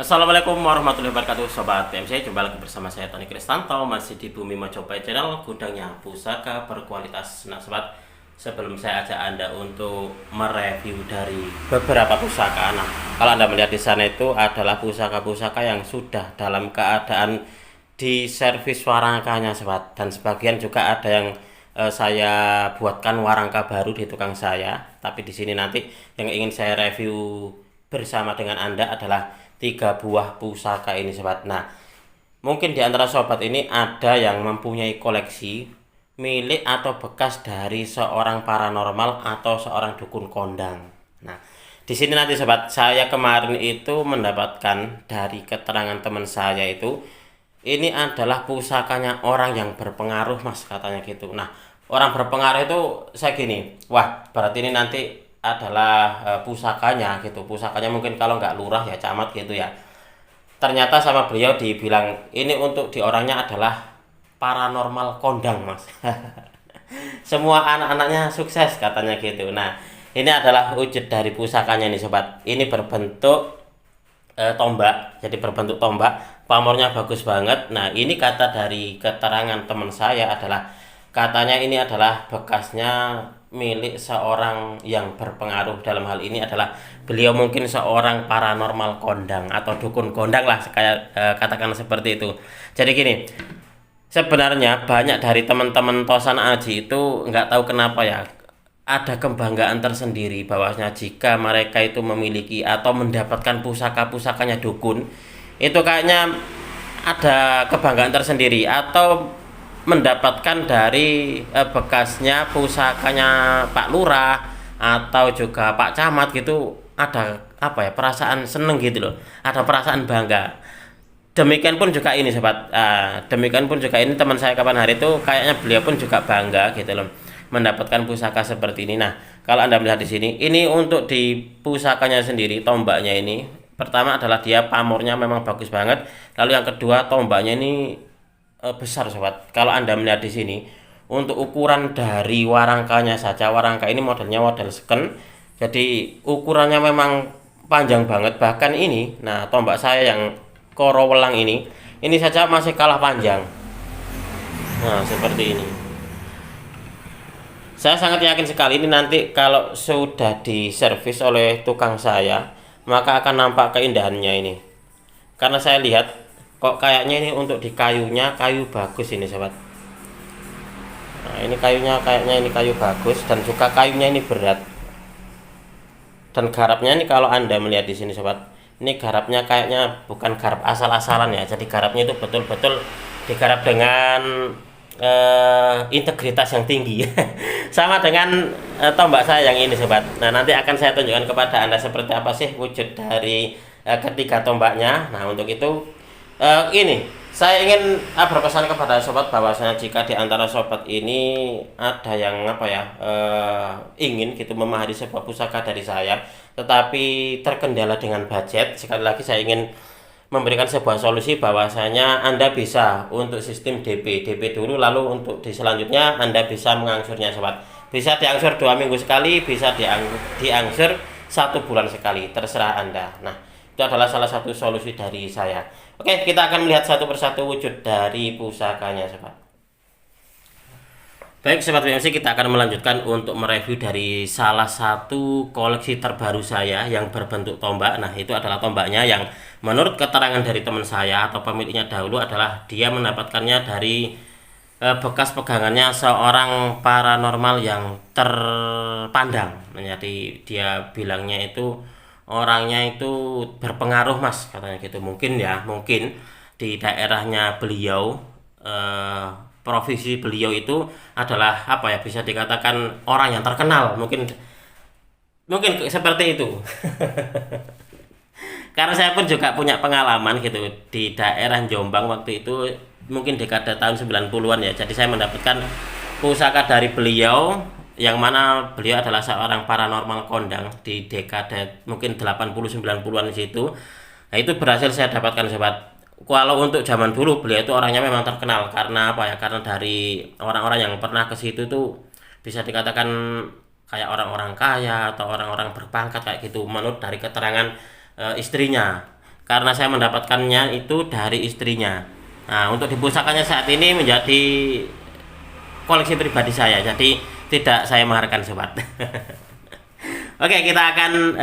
Assalamualaikum warahmatullahi wabarakatuh Sobat PMC. Jumpa lagi bersama saya Tony Kristanto, masih di Bumi Mojopahit Channel, gudangnya pusaka berkualitas. Nah sobat, sebelum saya ajak Anda untuk mereview dari beberapa pusaka, nah kalau Anda melihat di sana itu adalah pusaka-pusaka yang sudah dalam keadaan di servis warangkanya sobat, dan sebagian juga ada yang saya buatkan warangka baru di tukang saya. Tapi di sini nanti yang ingin saya review bersama dengan Anda adalah 3 buah pusaka ini sobat. Nah, mungkin di antara sobat ini ada yang mempunyai koleksi milik atau bekas dari seorang paranormal atau seorang dukun kondang. Nah, di sini nanti sobat, saya kemarin itu mendapatkan dari keterangan teman saya itu, ini adalah pusakanya orang yang berpengaruh mas, katanya gitu. Nah, orang berpengaruh itu saya gini, wah berarti ini nanti adalah pusakanya gitu. Pusakanya mungkin kalau nggak lurah ya camat gitu ya. Ternyata sama beliau dibilang ini untuk di orangnya adalah paranormal kondang mas. Semua anak-anaknya sukses katanya gitu. Nah, ini adalah wujud dari pusakanya nih sobat. Ini berbentuk tombak, jadi berbentuk tombak, pamornya bagus banget. Nah, ini kata dari keterangan teman saya adalah, katanya ini adalah bekasnya milik seorang yang berpengaruh. Dalam hal ini adalah beliau mungkin seorang paranormal kondang atau dukun kondang lah, kayak katakan seperti itu. Jadi gini, sebenarnya banyak dari teman-teman Tosan Aji itu nggak tahu kenapa ya, ada kebanggaan tersendiri bahwasanya jika mereka itu memiliki atau mendapatkan pusaka-pusakanya dukun, itu kayaknya ada kebanggaan tersendiri, atau mendapatkan dari bekasnya pusakanya Pak Lurah atau juga Pak Camat gitu, ada apa ya, perasaan seneng gitu loh, ada perasaan bangga. Demikian pun juga ini sobat, demikian pun juga ini teman saya kapan hari itu kayaknya beliau pun juga bangga gitu loh mendapatkan pusaka seperti ini. Nah, kalau Anda melihat di sini, ini untuk di pusakanya sendiri, tombaknya ini, pertama adalah dia pamornya memang bagus banget. Lalu yang kedua, tombaknya ini besar sobat. Kalau Anda melihat di sini, untuk ukuran dari warangkanya saja, warangka ini modelnya model seken, jadi ukurannya memang panjang banget. Bahkan ini, nah tombak saya yang korowelang ini saja masih kalah panjang. Nah, seperti ini. Saya sangat yakin sekali ini nanti kalau sudah diservis oleh tukang saya, maka akan nampak keindahannya ini. Karena saya lihat kok kayaknya ini untuk di kayunya, kayu bagus ini sobat. Nah, ini kayunya kayaknya ini kayu bagus, dan juga kayunya ini berat. Dan garapnya ini kalau Anda melihat di sini sobat, ini garapnya kayaknya bukan garap asal-asalan ya. Jadi garapnya itu betul-betul digarap dengan integritas yang tinggi. Sama dengan tombak saya yang ini sobat. Nah, nanti akan saya tunjukkan kepada Anda seperti apa sih wujud dari ketiga tombaknya. Nah, untuk itu ini saya ingin berpesan kepada sobat bahwasanya jika di antara sobat ini ada yang apa ya, ingin gitu memahami sebuah pusaka dari saya tetapi terkendala dengan budget, sekali lagi saya ingin memberikan sebuah solusi bahwasanya Anda bisa untuk sistem DP dulu, lalu untuk di selanjutnya Anda bisa mengangsurnya sobat. Bisa diangsur 2 minggu sekali, bisa diangsur 1 bulan sekali, terserah Anda. Nah, itu adalah salah satu solusi dari saya. Oke, kita akan melihat satu persatu wujud dari pusakanya sobat. Baik sobat PMC, kita akan melanjutkan untuk mereview dari salah satu koleksi terbaru saya yang berbentuk tombak. Nah, itu adalah tombaknya yang menurut keterangan dari teman saya atau pemiliknya dahulu adalah dia mendapatkannya dari bekas pegangannya seorang paranormal yang terpandang. Nah, jadi dia bilangnya itu orangnya itu berpengaruh mas, katanya gitu. Mungkin ya, mungkin di daerahnya beliau, profesi beliau itu adalah apa ya, bisa dikatakan orang yang terkenal, mungkin mungkin seperti itu. Karena saya pun juga punya pengalaman gitu di daerah Jombang waktu itu, mungkin dekade tahun 90-an ya. Jadi saya mendapatkan pusaka dari beliau yang mana beliau adalah seorang paranormal kondang di dekade mungkin 80-90-an di situ. Nah, itu berhasil saya dapatkan sobat. Kalau untuk zaman dulu beliau itu orangnya memang terkenal karena apa ya? Karena dari orang-orang yang pernah ke situ tuh bisa dikatakan kayak orang-orang kaya atau orang-orang berpangkat kayak gitu menurut dari keterangan istrinya. karena saya mendapatkannya itu dari istrinya. Nah, untuk di pusakanya saat ini menjadi koleksi pribadi saya, jadi tidak saya maharkan sobat. Oke, kita akan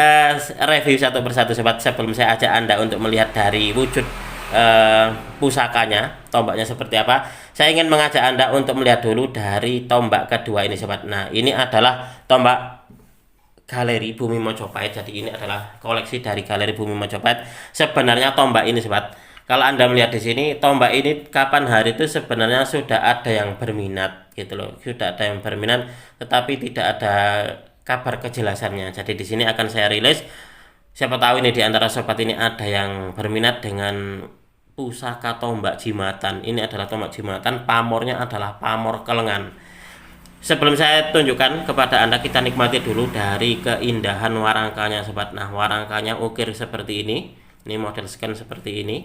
review satu persatu sobat. Sebelum saya ajak Anda untuk melihat dari wujud pusakanya, tombaknya seperti apa, saya ingin mengajak Anda untuk melihat dulu dari tombak kedua ini sobat. Nah, ini adalah tombak Galeri Bumi Mojopahit. Jadi ini adalah koleksi dari Galeri Bumi Mojopahit. Sebenarnya tombak ini sobat, kalau Anda melihat di sini, tombak ini kapan hari itu sebenarnya sudah ada yang berminat gitu loh. Sudah ada yang berminat, tetapi tidak ada kabar kejelasannya. Jadi di sini akan saya rilis. Siapa tahu ini di antara sobat ini ada yang berminat dengan pusaka tombak jimatan. Ini adalah tombak jimatan, pamornya adalah pamor kelengan. Sebelum saya tunjukkan kepada Anda, kita nikmati dulu dari keindahan warangkanya sobat. Nah, warangkanya ukir seperti ini. Ini model scan seperti ini.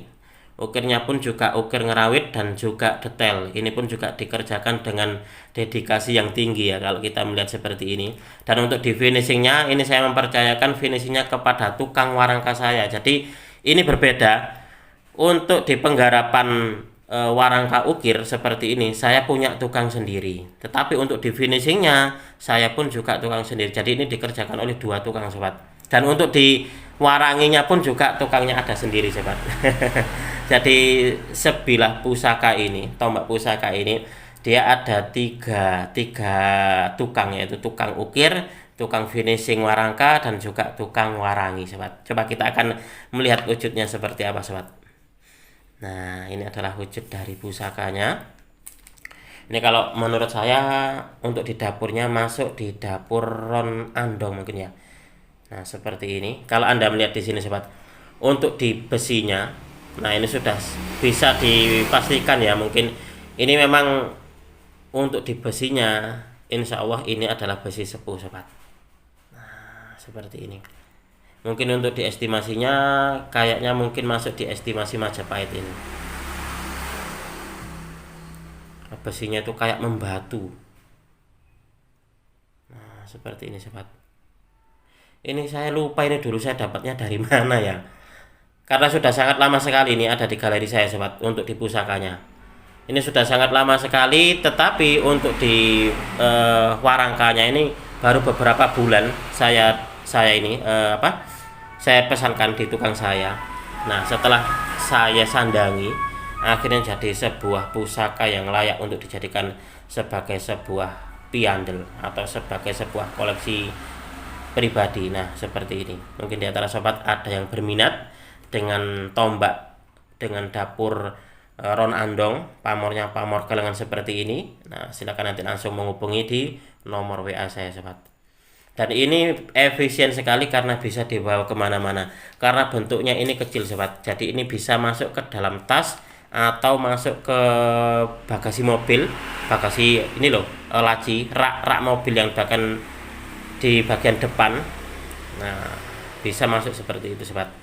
Ukirnya pun juga ukir ngerawit dan juga detail. Ini pun juga dikerjakan dengan dedikasi yang tinggi ya kalau kita melihat seperti ini. Dan untuk di finishingnya, ini saya mempercayakan finishingnya kepada tukang warangka saya. Jadi ini berbeda. Untuk di penggarapan warangka ukir seperti ini, saya punya tukang sendiri. Tetapi untuk di finishingnya, saya pun juga tukang sendiri. Jadi ini dikerjakan oleh dua tukang sobat. Dan untuk di waranginya pun juga tukangnya ada sendiri sobat. Jadi sebilah pusaka ini, tombak pusaka ini, dia ada tiga tukang, yaitu tukang ukir, tukang finishing warangka, dan juga tukang warangi sobat. Coba kita akan melihat wujudnya seperti apa sobat. Nah, ini adalah wujud dari pusakanya. Ini kalau menurut saya untuk di dapurnya masuk di dapur Ron Andong mungkin ya. Nah, seperti ini. Kalau Anda melihat di sini sobat, untuk di besinya, nah ini sudah bisa dipastikan ya, mungkin ini memang untuk di besinya, insya Allah ini adalah besi sepuh sobat. Nah, seperti ini. Mungkin untuk diestimasinya kayaknya mungkin masuk di estimasi Majapahit ini. Besinya itu kayak membatu. Nah, seperti ini sobat. Ini saya lupa ini dulu saya dapatnya dari mana ya. Karena sudah sangat lama sekali ini ada di galeri saya sobat untuk di pusakanya. Ini sudah sangat lama sekali, tetapi untuk di warangkanya ini baru beberapa bulan saya ini saya pesankan di tukang saya. Nah, setelah saya sandangi, akhirnya jadi sebuah pusaka yang layak untuk dijadikan sebagai sebuah piandel atau sebagai sebuah koleksi pribadi. Nah, seperti ini. Mungkin di antara sobat ada yang berminat dengan tombak, dengan dapur Ron Andong, pamornya pamor kelengan seperti ini. Nah, silakan nanti langsung menghubungi di nomor WA saya sobat. Dan ini efisien sekali karena bisa dibawa kemana-mana. Karena bentuknya ini kecil sobat. Jadi ini bisa masuk ke dalam tas atau masuk ke bagasi mobil. Bagasi ini loh, laci, rak mobil yang bahkan di bagian depan. Nah, bisa masuk seperti itu sobat.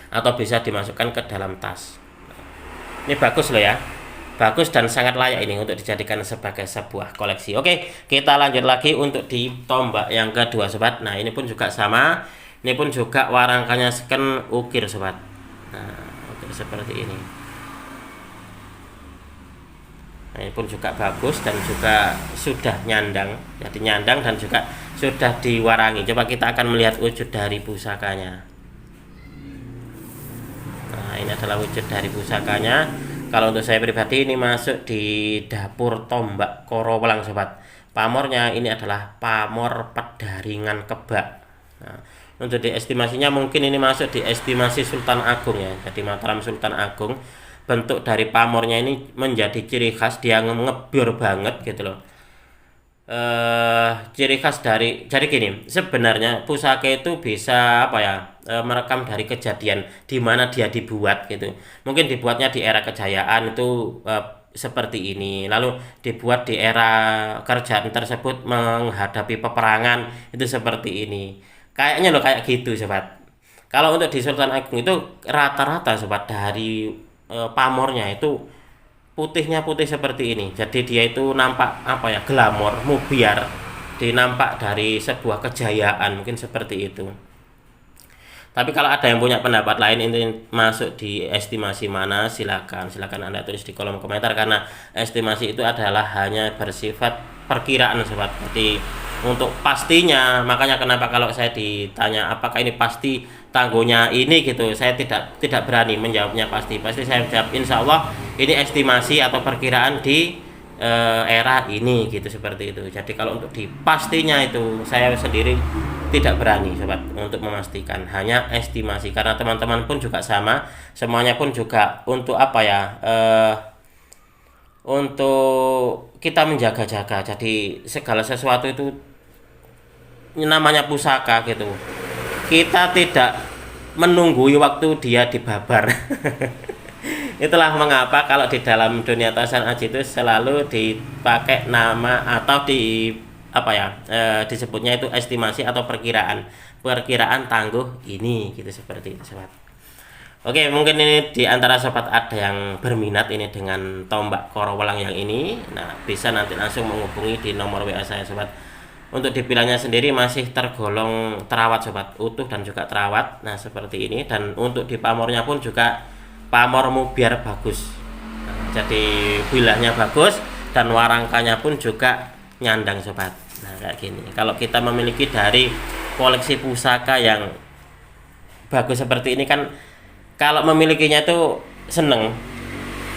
Atau bisa dimasukkan ke dalam tas. Ini bagus loh ya. Bagus dan sangat layak ini untuk dijadikan sebagai sebuah koleksi. Oke, kita lanjut lagi untuk di tombak yang kedua sobat. Nah, ini pun juga sama. Ini pun juga warangkanya scan ukir sobat. Nah, ukir seperti ini. Nah, ini pun juga bagus dan juga sudah nyandang. Jadi nyandang dan juga sudah diwarangi. Coba kita akan melihat wujud dari pusakanya. Nah, ini adalah wujud dari pusakanya. Kalau untuk saya pribadi ini masuk di dapur tombak Korowelang sobat. Pamornya ini adalah pamor pedaringan kebak. Nah, untuk diestimasinya mungkin ini masuk di estimasi Sultan Agung ya. Jadi Mataram Sultan Agung. Bentuk dari pamornya ini menjadi ciri khas, dia ngebyur banget gitu loh. Ciri khas dari, jadi gini, sebenarnya pusaka itu bisa merekam dari kejadian di mana dia dibuat gitu. Mungkin dibuatnya di era kejayaan itu seperti ini, lalu dibuat di era kerajaan tersebut menghadapi peperangan itu seperti ini. Kayaknya loh kayak gitu sobat. Kalau untuk di Sultan Agung itu rata-rata sobat dari pamornya itu putihnya putih seperti ini. Jadi dia itu nampak glamor, mubiar, dinampak dari sebuah kejayaan mungkin seperti itu. Tapi kalau ada yang punya pendapat lain ini masuk di estimasi mana, silakan Anda tulis di kolom komentar, karena estimasi itu adalah hanya bersifat perkiraan sobat. Jadi untuk pastinya, makanya kenapa kalau saya ditanya apakah ini pasti tangguhnya ini gitu, saya tidak berani menjawabnya pasti saya jawab insya Allah ini estimasi atau perkiraan di era ini gitu, seperti itu. Jadi kalau untuk dipastinya itu saya sendiri tidak berani sobat untuk memastikan, hanya estimasi, karena teman-teman pun juga sama, semuanya pun juga untuk apa ya, untuk kita menjaga-jaga. Jadi segala sesuatu itu namanya pusaka gitu, kita tidak menunggu waktu dia dibabar. Itulah mengapa kalau di dalam dunia Tasan Aji itu selalu dipakai nama atau di apa ya, disebutnya itu estimasi atau perkiraan tangguh ini gitu, seperti itu sobat. Oke, mungkin ini di antara sobat ada yang berminat ini dengan tombak korowelang yang ini, nah bisa nanti langsung menghubungi di nomor WA saya sobat. Untuk di pilanya sendiri masih tergolong terawat sobat, utuh dan juga terawat. Nah seperti ini, dan untuk di pamornya pun juga pamormu biar bagus. Nah, jadi bilahnya bagus dan warangkanya pun juga nyandang sobat. Nah kayak gini, kalau kita memiliki dari koleksi pusaka yang bagus seperti ini kan, kalau memilikinya itu seneng.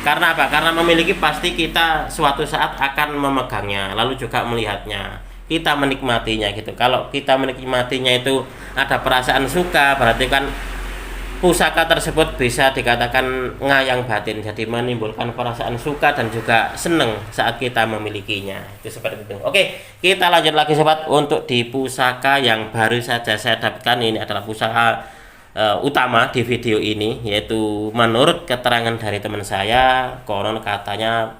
Karena apa? Karena memiliki pasti kita suatu saat akan memegangnya, lalu juga melihatnya, kita menikmatinya gitu. Kalau kita menikmatinya itu ada perasaan suka, berarti kan pusaka tersebut bisa dikatakan ngayang batin, jadi menimbulkan perasaan suka dan juga seneng saat kita memilikinya, itu seperti itu. Oke, kita lanjut lagi sobat. Untuk di pusaka yang baru saja saya dapatkan, ini adalah pusaka utama di video ini, yaitu menurut keterangan dari teman saya, konon katanya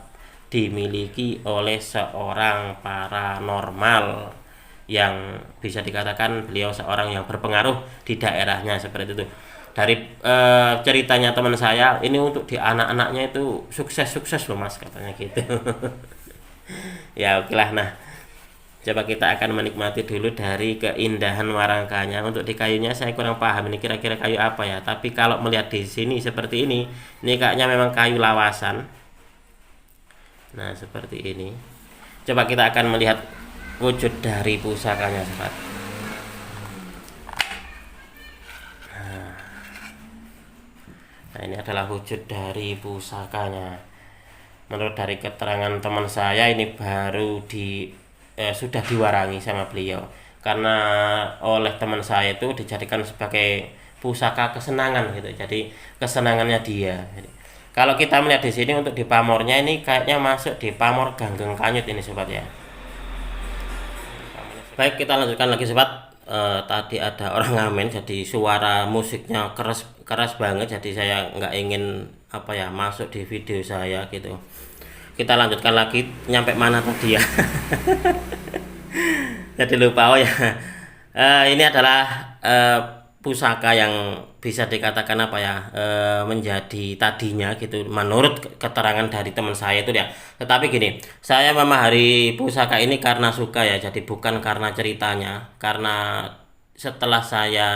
dimiliki oleh seorang paranormal yang bisa dikatakan beliau seorang yang berpengaruh di daerahnya, seperti itu. Dari ceritanya teman saya ini, untuk di anak-anaknya itu sukses loh mas, katanya gitu. Ya oke lah. Nah coba kita akan menikmati dulu dari keindahan warangkanya. Untuk di kayunya saya kurang paham ini kira-kira kayu apa ya, tapi kalau melihat di sini seperti ini kayaknya memang kayu lawasan. Nah seperti ini, coba kita akan melihat wujud dari pusakanya sobat. Nah ini adalah wujud dari pusakanya. Menurut dari keterangan teman saya, ini baru sudah diwarangi sama beliau, karena oleh teman saya itu dijadikan sebagai pusaka kesenangan gitu. Jadi kesenangannya dia. Jadi, kalau kita melihat di sini untuk di pamornya ini kayaknya masuk di pamor Ganggeng Kanyut ini sobat ya. Baik, kita lanjutkan lagi sobat. Tadi ada orang ngamen, jadi suara musiknya keras banget, jadi saya nggak ingin apa ya masuk di video saya gitu. Kita lanjutkan lagi, nyampe mana tadi ya. Jadi lupa. Oh ya, ini adalah pusaka yang bisa dikatakan apa ya, menjadi tadinya gitu menurut keterangan dari teman saya itu ya. Tetapi gini, saya memahari pusaka ini karena suka ya, jadi bukan karena ceritanya. Karena setelah saya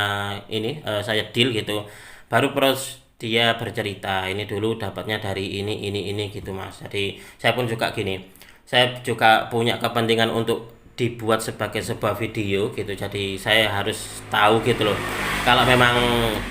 saya deal gitu, baru terus dia bercerita ini dulu dapatnya dari ini gitu mas. Jadi saya pun juga gini, saya juga punya kepentingan untuk dibuat sebagai sebuah video gitu, jadi saya harus tahu gitu loh, kalau memang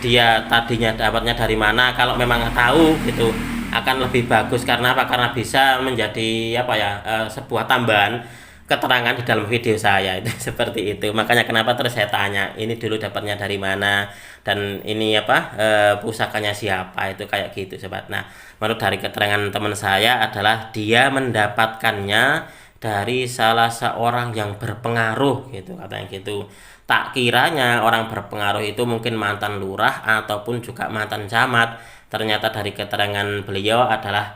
dia tadinya dapatnya dari mana. Kalau memang tahu gitu akan lebih bagus, karena apa? Karena bisa menjadi apa ya, sebuah tambahan keterangan di dalam video saya itu. Seperti itu, makanya kenapa terus saya tanya ini dulu dapatnya dari mana, dan ini apa, pusakanya siapa, itu kayak gitu sobat. Nah menurut dari keterangan teman saya adalah dia mendapatkannya dari salah seorang yang berpengaruh gitu, katanya gitu. Tak kiranya orang berpengaruh itu mungkin mantan lurah ataupun juga mantan camat. Ternyata dari keterangan beliau adalah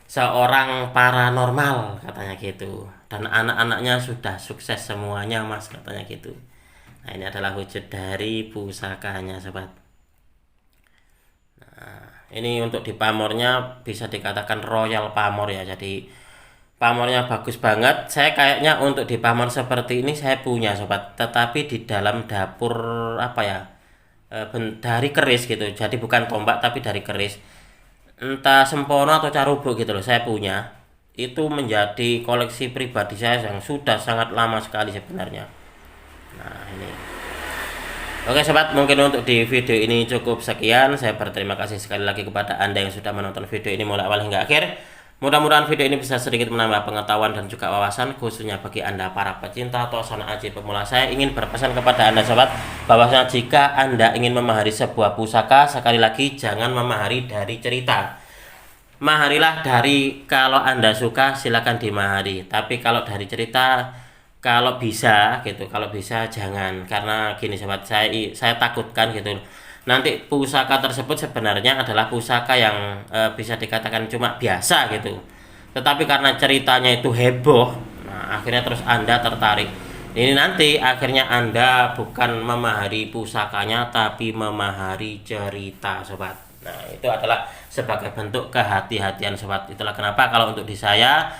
seorang paranormal, katanya gitu. Dan anak-anaknya sudah sukses semuanya mas, katanya gitu. Nah ini adalah wujud dari pusakanya sobat. Nah ini untuk di pamornya bisa dikatakan royal pamor ya, jadi pamornya bagus banget. Saya kayaknya untuk di pamor seperti ini saya punya sobat, tetapi di dalam dapur apa ya, dari keris gitu. Jadi bukan tombak tapi dari keris. Entah Sempono atau Carubo gitu loh, saya punya. Itu menjadi koleksi pribadi saya yang sudah sangat lama sekali sebenarnya. Nah, ini. Oke sobat, mungkin untuk di video ini cukup sekian. Saya berterima kasih sekali lagi kepada Anda yang sudah menonton video ini mulai awal hingga akhir. Mudah-mudahan video ini bisa sedikit menambah pengetahuan dan juga wawasan, khususnya bagi Anda para pecinta Tosana Aji pemula. Saya ingin berpesan kepada Anda sobat, bahwasanya jika Anda ingin memahari sebuah pusaka, sekali lagi jangan memahari dari cerita. Maharilah dari, kalau Anda suka silakan dimahari, tapi kalau dari cerita, kalau bisa gitu, kalau bisa jangan. Karena gini sobat, saya takutkan gitu, nanti pusaka tersebut sebenarnya adalah pusaka yang bisa dikatakan cuma biasa gitu, tetapi karena ceritanya itu heboh, nah akhirnya terus Anda tertarik. Ini nanti akhirnya Anda bukan memahari pusakanya tapi memahari cerita sobat. Nah itu adalah sebagai bentuk kehati-hatian sobat. Itulah kenapa kalau untuk di saya,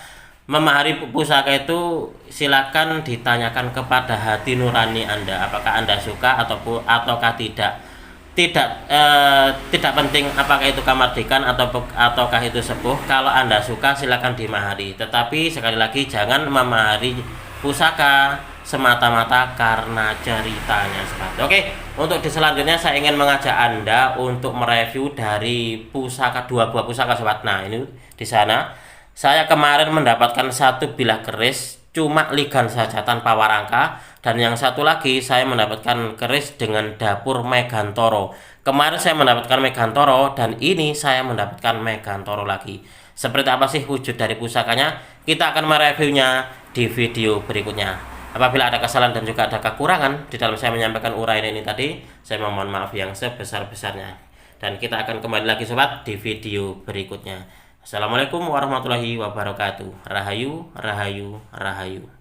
memahari pusaka itu silakan ditanyakan kepada hati nurani Anda, apakah Anda suka ataukah tidak. Tidak penting apakah itu Kamardikan ataukah itu sepuh. Kalau Anda suka silakan dimahari, tetapi sekali lagi jangan memahari pusaka semata-mata karena ceritanya sobat. Oke, untuk di selanjutnya saya ingin mengajak Anda untuk mereview dari pusaka, dua buah pusaka sobat. Nah ini di sana saya kemarin mendapatkan satu bilah keris cuma ligan saja tanpa warangka, dan yang satu lagi saya mendapatkan keris dengan dapur Megantoro. Kemarin saya mendapatkan Megantoro dan ini saya mendapatkan Megantoro lagi. Seperti apa sih wujud dari pusakanya? Kita akan mereviewnya di video berikutnya. Apabila ada kesalahan dan juga ada kekurangan di dalam saya menyampaikan uraian ini tadi, saya mohon maaf yang sebesar-besarnya. Dan kita akan kembali lagi sobat di video berikutnya. Assalamualaikum warahmatullahi wabarakatuh. Rahayu, rahayu, rahayu.